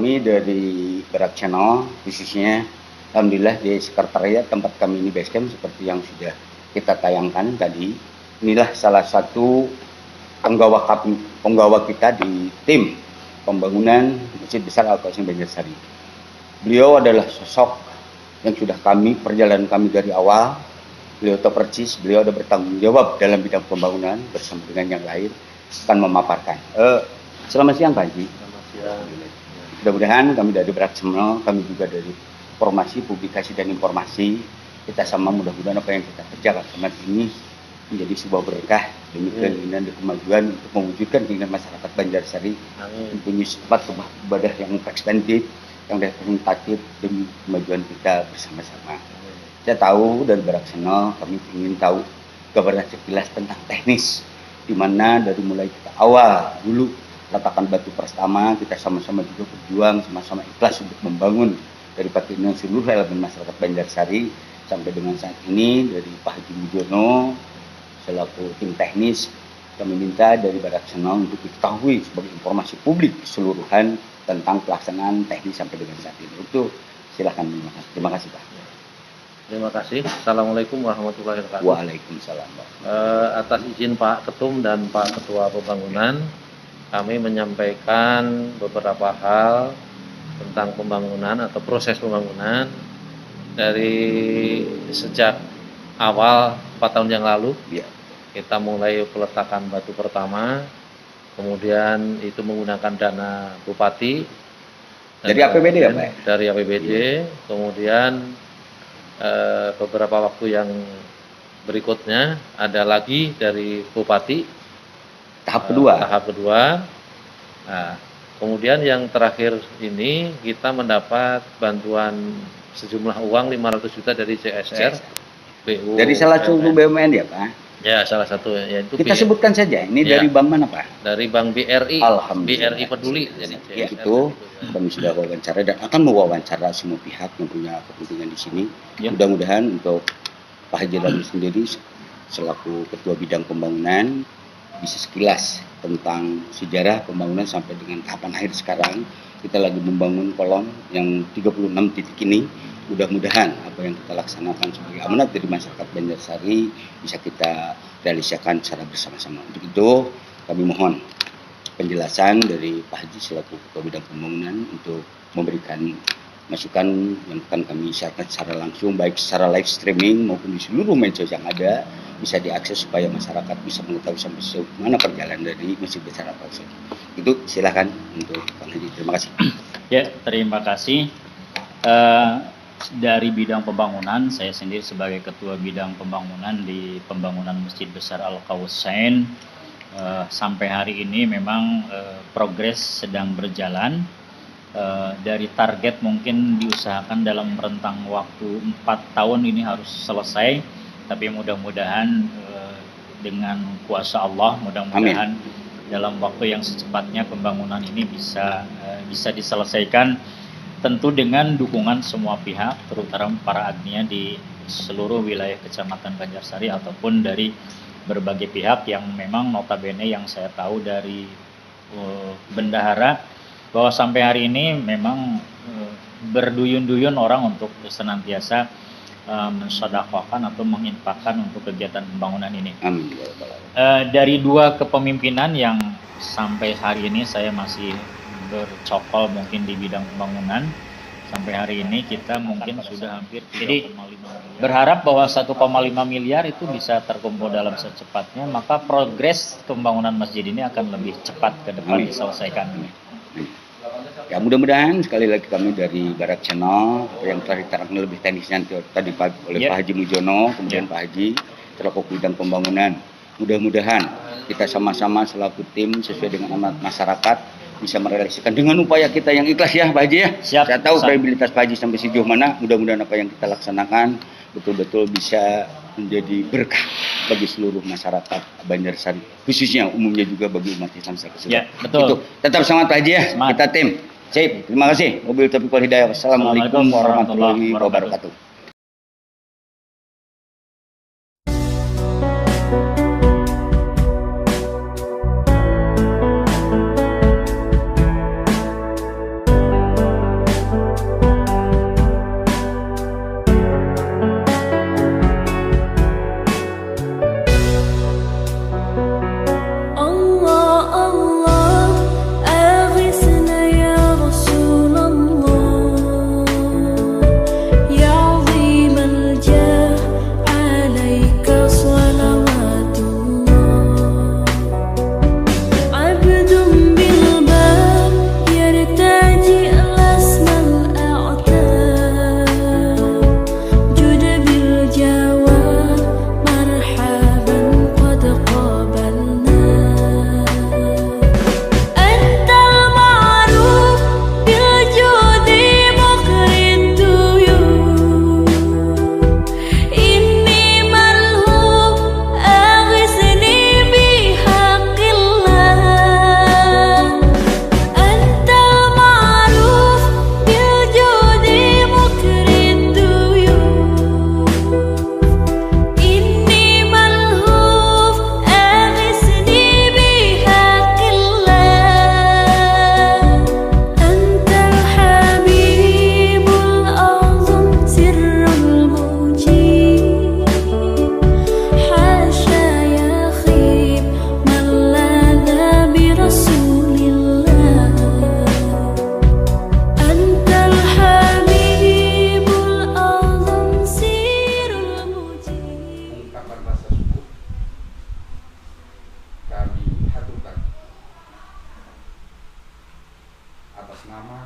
kami dari Barak Channel, khususnya alhamdulillah di sekretariat tempat kami ini basecamp seperti yang sudah kita tayangkan tadi. Inilah salah satu penggawa kita di tim pembangunan Masjid Besar Al-Qasim Banjarsari. Beliau adalah sosok yang sudah perjalanan kami dari awal. Beliau tahu persis, beliau ada bertanggung jawab dalam bidang pembangunan bersama dengan yang lain akan memaparkan. Selamat siang Pak Haji. Selamat siang. Mudah-mudahan kami dari Barak Channel, kami juga dari informasi, publikasi dan informasi, kita sama mudah-mudahan apa yang kita kerjakan sama ini menjadi sebuah berkah demi keinginan dan kemajuan untuk mewujudkan keinginan masyarakat Banjarsari mempunyai tempat ibadah yang ekstensif, yang representatif demi kemajuan kita bersama-sama. Saya tahu dari Barak Channel, kami ingin tahu gambaran sekilas tentang teknis, di mana dari mulai kita awal dulu letakkan batu pertama, kita sama-sama juga berjuang, sama-sama ikhlas untuk membangun dari Pakaian seluruh elemen masyarakat Banjarsari sampai dengan saat ini dari Pak Haji Mujono selaku tim teknis, kami minta dari Barak Channel untuk diketahui sebagai informasi publik keseluruhan tentang pelaksanaan teknis sampai dengan saat ini. Itu silakan. Terima kasih Pak. Terima kasih. Assalamualaikum warahmatullahi wabarakatuh. Waalaikumsalam. Atas izin Pak Ketum dan Pak Ketua Pembangunan, kami menyampaikan beberapa hal tentang pembangunan atau proses pembangunan dari sejak awal 4 tahun yang lalu. Ya. Kita mulai peletakan batu pertama, kemudian itu menggunakan dana Bupati. Dari APBD ya Pak? Dari APBD, kemudian beberapa waktu yang berikutnya ada lagi dari Bupati. Tahap kedua. Nah, kemudian yang terakhir ini kita mendapat bantuan sejumlah uang 500 juta dari CSR. BU. Dari salah satu BUMN ya Pak? Ya, salah satu yaitu kita sebutkan saja. Ini ya, dari bank mana Pak? Dari Bank BRI. Alhamdulillah. BRI Peduli. Jadi ya itu kami sudah wawancara dan akan mewawancara semua pihak yang punya kepentingan di sini. Ya. Mudah-mudahan untuk Pak Haji Ramli sendiri selaku Ketua Bidang Pembangunan bisa sekilas tentang sejarah pembangunan sampai dengan tahapan akhir sekarang. Kita lagi membangun kolom yang 36 titik ini. Mudah-mudahan apa yang kita laksanakan sebagai amanat dari masyarakat Banjarsari bisa kita realisasikan secara bersama-sama. Untuk itu kami mohon penjelasan dari Pak Haji selaku Ketua Bidang Pembangunan untuk memberikan masukan yang akan kami siarkan secara langsung baik secara live streaming maupun di seluruh medsos yang ada bisa diakses supaya masyarakat bisa mengetahui sampai sejauh mana perjalanan dari Masjid Besar Al-Qasim. Itu silakan untuk Pak Haji. Terima kasih. Ya, terima kasih. Dari bidang pembangunan, saya sendiri sebagai Ketua Bidang Pembangunan di Pembangunan Masjid Besar Al-Qasim, sampai hari ini memang progres sedang berjalan. Dari target mungkin diusahakan dalam rentang waktu 4 tahun ini harus selesai, tapi mudah-mudahan dengan kuasa Allah, mudah-mudahan dalam waktu yang secepatnya pembangunan ini bisa diselesaikan, tentu dengan dukungan semua pihak, terutama para agnia di seluruh wilayah Kecamatan Banjarsari ataupun dari berbagai pihak yang memang notabene yang saya tahu dari bendahara bahwa sampai hari ini memang berduyun-duyun orang untuk senantiasa mensedekahkan atau menginfakkan untuk kegiatan pembangunan ini. Amin. Dari 2 kepemimpinan yang sampai hari ini saya masih bercokol mungkin di bidang pembangunan, sampai hari ini kita mungkin sudah hampir 3,5 miliar. Berharap bahwa 1,5 miliar itu bisa terkumpul dalam secepatnya, maka progres pembangunan masjid ini akan lebih cepat ke depan diselesaikan. Ya mudah-mudahan sekali lagi kami dari Barak Channel yang telah diterangkan lebih teknisnya tadi oleh Pak Haji Mujono, kemudian Pak Haji selaku bidang pembangunan. Mudah-mudahan kita sama-sama selaku tim sesuai dengan amanat masyarakat bisa merealisasikan dengan upaya kita yang ikhlas ya Pak Haji ya. Siap. Saya tahu kredibilitas Pak Haji sampai sejauh mana. Mudah-mudahan apa yang kita laksanakan betul-betul bisa menjadi berkah bagi seluruh masyarakat Banjarsari, khususnya umumnya juga bagi umat Islam secara keseluruhan. Ya, betul. Itu. Tetap semangat Pak Haji ya. Semangat. Kita tim. Sip. Terima kasih. Wabillahi taufiq wal hidayah. Wassalamualaikum warahmatullahi wabarakatuh.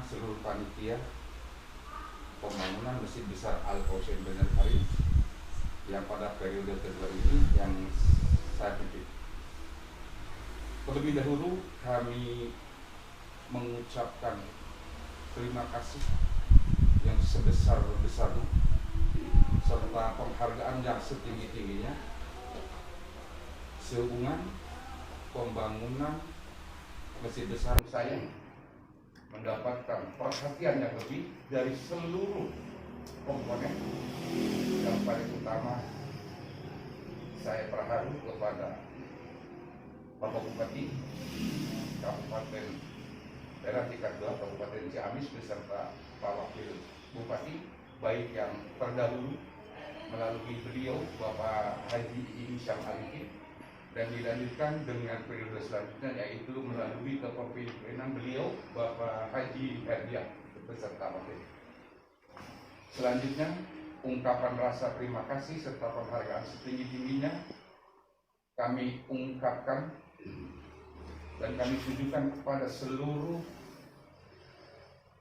seluruh panitia pembangunan Masjid Besar Al-Kausain Banjarsari yang pada periode kedua ini yang saya pimpin. Terlebih dahulu kami mengucapkan terima kasih yang sebesar-besarnya serta penghargaan yang setinggi-tingginya sehubungan pembangunan Masjid Besar saya mendapatkan perhatian yang lebih dari seluruh komponen. Yang paling utama saya berharap kepada Bapak Bupati Kabupaten daerah tingkat 2 Kabupaten Ciamis beserta Pak Wakil Bupati, baik yang terdahulu melalui beliau Bapak Haji Isyam Alikin dan dilanjutkan dengan periode selanjutnya yaitu melalui kepemimpinan beliau Bapak Haji Herdiah beserta wakil. Selanjutnya ungkapan rasa terima kasih serta penghargaan setinggi-tingginya kami ungkapkan dan kami tujukan kepada seluruh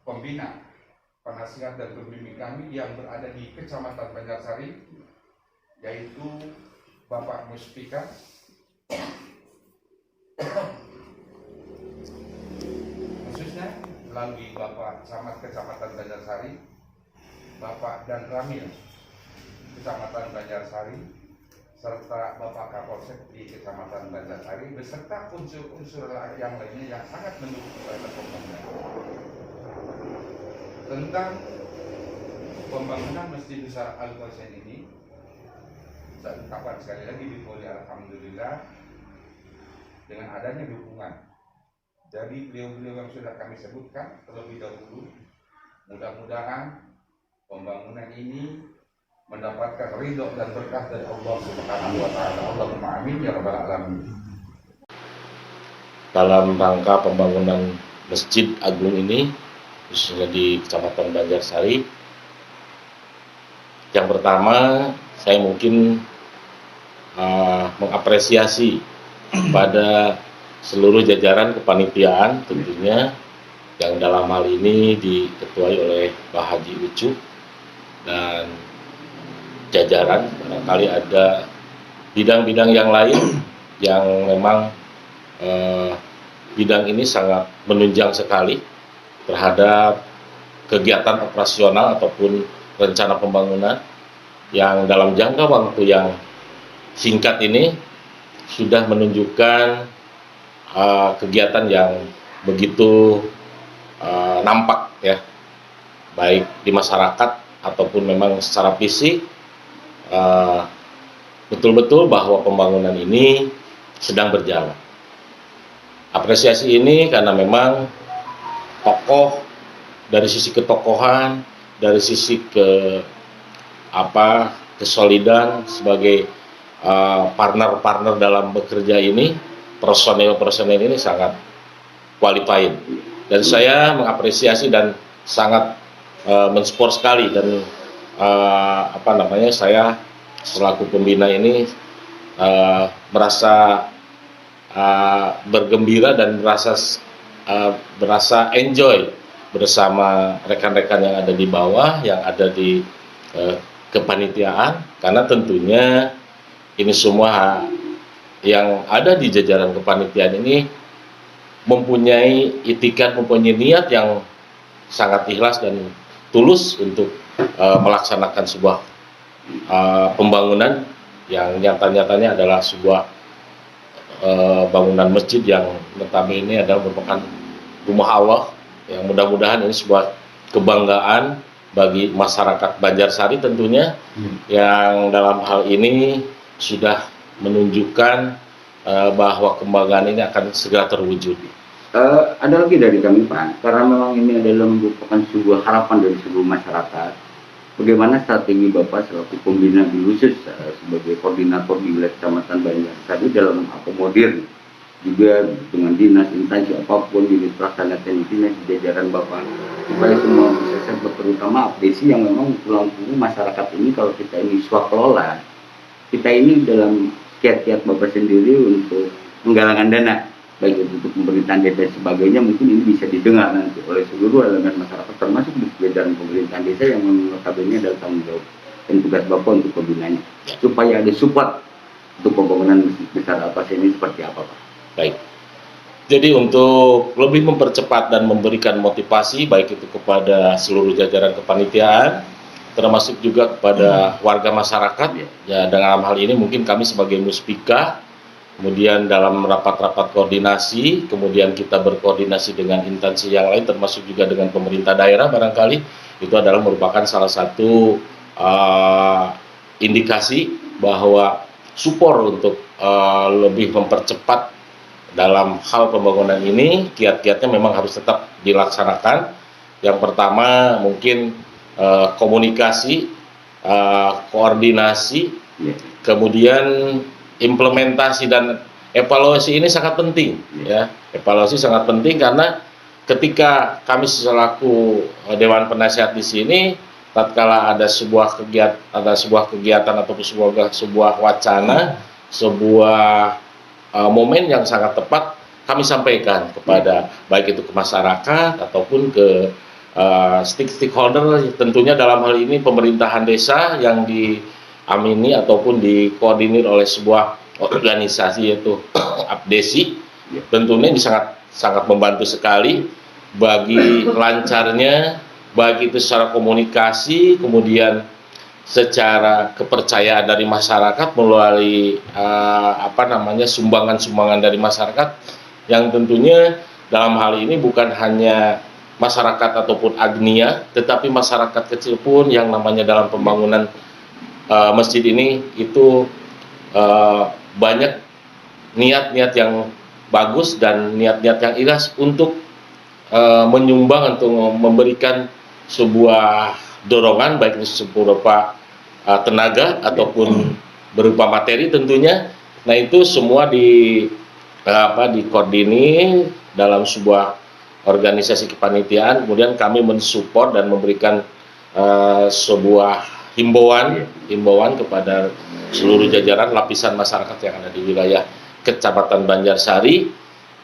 pembina, penasihat dan pembimbing kami yang berada di Kecamatan Banjarsari, yaitu Bapak Muspika, khususnya melalui Bapak Camat Kecamatan Banjarsari, Bapak Dan Ramil Kecamatan Banjarsari, serta Bapak Kapolsek di Kecamatan Banjarsari beserta unsur-unsur yang lainnya yang sangat mendukung kepada pembangunan. Tentang pembangunan Masjid Besar Al-Kausain ini, saya ucapkan sekali lagi dimulai alhamdulillah dengan adanya dukungan dari beliau-beliau yang sudah kami sebutkan terlebih dahulu. Mudah-mudahan pembangunan ini mendapatkan ridho dan berkah dari Allah Subhanahu wa taala. Allahumma amin ya rabbal alamin. Dalam rangka pembangunan Masjid Agung ini, khususnya di Kecamatan Banjarsari, yang pertama saya mungkin mengapresiasi pada seluruh jajaran kepanitiaan tentunya yang dalam hal ini diketuai oleh Pak Haji Ucup dan jajaran. Barangkali ada bidang-bidang yang lain yang memang bidang ini sangat menunjang sekali terhadap kegiatan operasional ataupun rencana pembangunan yang dalam jangka waktu yang singkat ini sudah menunjukkan kegiatan yang begitu nampak ya, baik di masyarakat ataupun memang secara fisik betul-betul bahwa pembangunan ini sedang berjalan. Apresiasi ini karena memang tokoh dari sisi ketokohan, dari sisi kesolidan sebagai partner-partner dalam bekerja ini, personel-personel ini sangat qualified dan saya mengapresiasi dan sangat mensupport sekali dan saya selaku pembina ini merasa bergembira dan berasa enjoy bersama rekan-rekan yang ada di bawah, yang ada di kepanitiaan, karena tentunya ini semua yang ada di jajaran kepanitiaan ini mempunyai itikat, mempunyai niat yang sangat ikhlas dan tulus untuk melaksanakan sebuah pembangunan yang nyata-nyatanya adalah sebuah bangunan masjid yang notabene adalah merupakan rumah Allah, yang mudah-mudahan ini sebuah kebanggaan bagi masyarakat Banjarsari tentunya, yang dalam hal ini sudah menunjukkan bahwa kebanggaan ini akan segera terwujud. Ada lagi dari kami Pak, karena memang ini adalah merupakan sebuah harapan dari seluruh masyarakat. Bagaimana strategi Bapak selaku pembina di khusus sebagai koordinator di wilayah Kecamatan Banjarsari dalam mengakomodir juga dengan dinas instansi apapun di pelaksanakan intinya di jajaran Bapak supaya semua bisa terutama apresiasi yang memang tulang punggung masyarakat ini. Kalau kita ini swakelola, kita ini dalam kiat-kiat Bapak sendiri untuk menggalangkan dana baik itu untuk pemerintahan desa dan sebagainya, mungkin ini bisa didengar nanti oleh seluruh elemen masyarakat, termasuk di jajaran pemerintahan desa yang notabene adalah tanggung jawab dan tugas Bapak untuk pembinanya, supaya ada support untuk pembangunan Masjid Besar Al-Qasain ini seperti apa, Pak? Baik. Jadi untuk lebih mempercepat dan memberikan motivasi baik itu kepada seluruh jajaran kepanitiaan, termasuk juga kepada warga masyarakat, ya dalam hal ini mungkin kami sebagai Muspika, kemudian dalam rapat-rapat koordinasi, kemudian kita berkoordinasi dengan instansi yang lain, termasuk juga dengan pemerintah daerah barangkali, itu adalah merupakan salah satu indikasi bahwa support untuk lebih mempercepat dalam hal pembangunan ini, kiat-kiatnya memang harus tetap dilaksanakan. Yang pertama mungkin komunikasi, koordinasi, kemudian implementasi dan evaluasi ini sangat penting, ya. Evaluasi sangat penting karena ketika kami selaku Dewan Penasihat di sini, tatkala ada sebuah kegiatan ataupun sebuah wacana, sebuah momen yang sangat tepat, kami sampaikan kepada baik itu ke masyarakat ataupun ke stakeholder, tentunya dalam hal ini pemerintahan desa yang diamini ataupun dikoordinir oleh sebuah organisasi yaitu Abdesi. Tentunya ini sangat membantu sekali bagi lancarnya baik itu secara komunikasi, kemudian secara kepercayaan dari masyarakat melalui sumbangan-sumbangan dari masyarakat yang tentunya dalam hal ini bukan hanya masyarakat ataupun agnia, tetapi masyarakat kecil pun yang namanya dalam pembangunan masjid ini itu banyak niat-niat yang bagus dan niat-niat yang ikhlas untuk menyumbang untuk memberikan sebuah dorongan baik itu berupa tenaga ataupun berupa materi tentunya. Nah itu semua dikoordinir dalam sebuah organisasi kepanitiaan, kemudian kami mensupport dan memberikan sebuah himbauan kepada seluruh jajaran lapisan masyarakat yang ada di wilayah Kecamatan Banjarsari.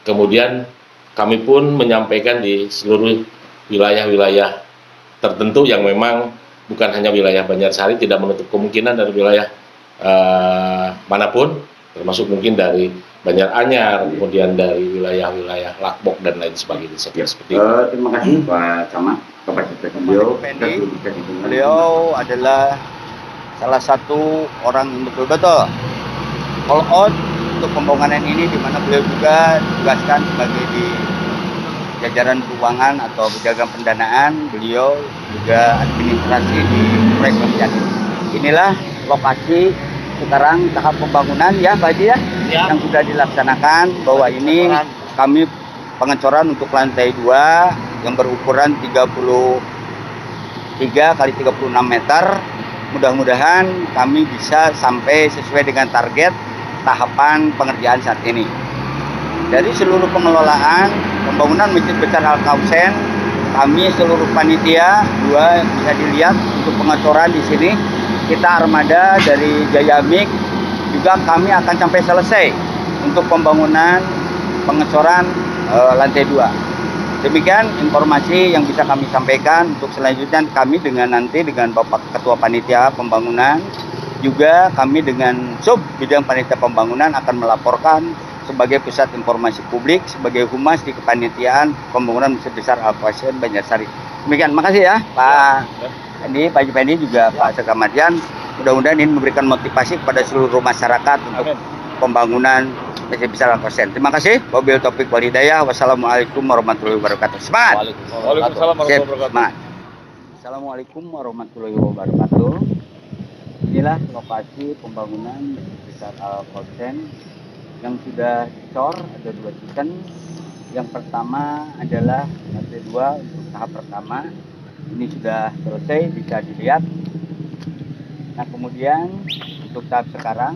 Kemudian kami pun menyampaikan di seluruh wilayah-wilayah tertentu yang memang bukan hanya wilayah Banjarsari, tidak menutup kemungkinan dari wilayah manapun, termasuk mungkin dari Banjaranyar, kemudian dari wilayah-wilayah Lakbok dan lain sebagainya. Seperti itu. Terima kasih Pak Camat, kapasitas beliau. Beliau adalah salah satu orang yang betul-betul all out untuk pembangunan ini, di mana beliau juga ditugaskan sebagai di jajaran keuangan atau jajaran pendanaan, beliau juga administrasi di proyek Masjid. Inilah lokasi sekarang tahap pembangunan ya Pak Haji ya, yang sudah dilaksanakan, bahwa ini kami pengecoran untuk lantai 2 yang berukuran 33 kali 36 meter. Mudah-mudahan kami bisa sampai sesuai dengan target tahapan pengerjaan saat ini. Dari seluruh pengelolaan pembangunan Masjid Besar Al-Qasain, kami seluruh panitia bisa dilihat untuk pengecoran di sini. Kita armada dari Jayamik juga kami akan sampai selesai untuk pembangunan pengecoran lantai 2. Demikian informasi yang bisa kami sampaikan. Untuk selanjutnya kami nanti dengan Bapak Ketua Panitia Pembangunan, juga kami dengan Sub Bidang Panitia Pembangunan akan melaporkan sebagai pusat informasi publik, sebagai humas di kepanitiaan pembangunan Masjid Besar Al-Qasain Banjarsari. Demikian, makasih ya Pak Pendi, Pak Pendi juga Pak Sekamadian. Mudah-mudahan ini memberikan motivasi kepada seluruh masyarakat untuk pembangunan Masjid Besar Al-Qasain. Terima kasih. Wabillahi taufiq wal hidayah. Wassalamualaikum warahmatullahi wabarakatuh. Semangat. Waalaikumsalam warahmatullahi wabarakatuh. Semangat. Assalamualaikum warahmatullahi wabarakatuh. Inilah lokasi pembangunan Masjid Besar Al-Qasain yang sudah dicor, ada 2 season. Yang pertama adalah lantai 2 untuk tahap pertama. Ini sudah selesai, bisa dilihat. Nah kemudian untuk tahap sekarang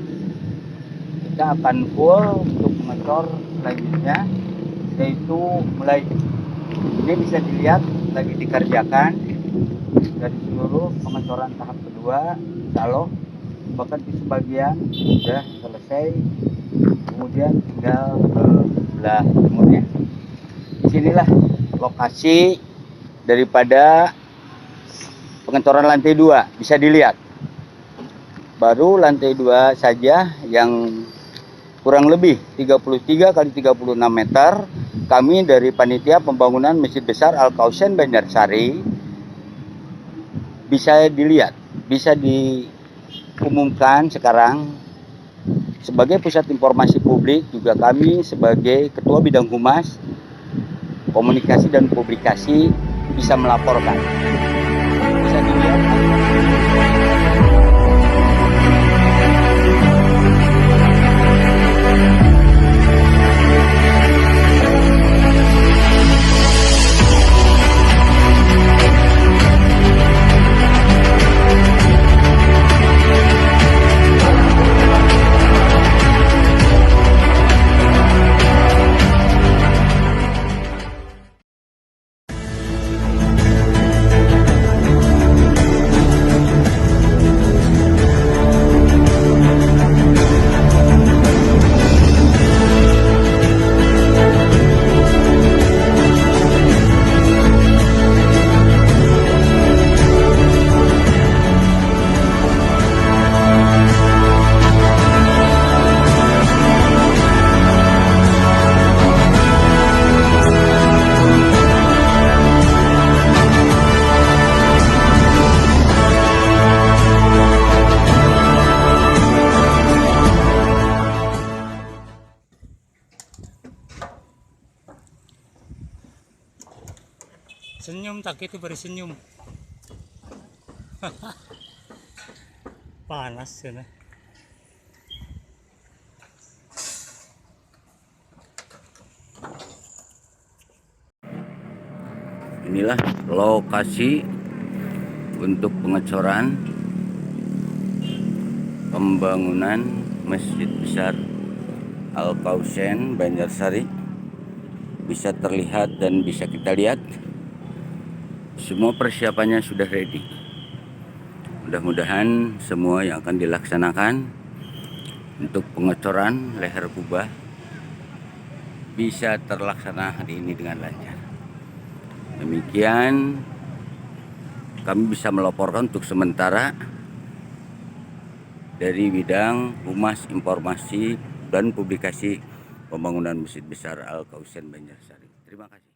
kita akan full untuk mengecor selanjutnya, yaitu mulai ini bisa dilihat lagi dikerjakan dari seluruh pengecoran tahap kedua. Insya Allah bahkan di sebagian sudah selesai, kemudian tinggal sebelah timurnya. Disinilah lokasi daripada pengecoran lantai 2, bisa dilihat. Baru lantai 2 saja yang kurang lebih 33 kali 36 meter. Kami dari Panitia Pembangunan Masjid Besar Al-Kausen Banjarsari bisa dilihat, bisa diumumkan sekarang sebagai pusat informasi publik. Juga kami sebagai Ketua Bidang Humas, Komunikasi dan Publikasi bisa melaporkan. Bisa dilihat. Senyum tak itu bersenyum. Panas ya. Inilah lokasi untuk pengecoran pembangunan Masjid Besar Al-Kausen Banjarsari. Bisa terlihat dan bisa kita lihat semua persiapannya sudah ready. Mudah-mudahan semua yang akan dilaksanakan untuk pengecoran leher kubah bisa terlaksana hari ini dengan lancar. Demikian kami bisa melaporkan untuk sementara dari bidang Humas Informasi dan Publikasi Pembangunan Masjid Besar Al-Kausen Banjarsari. Terima kasih.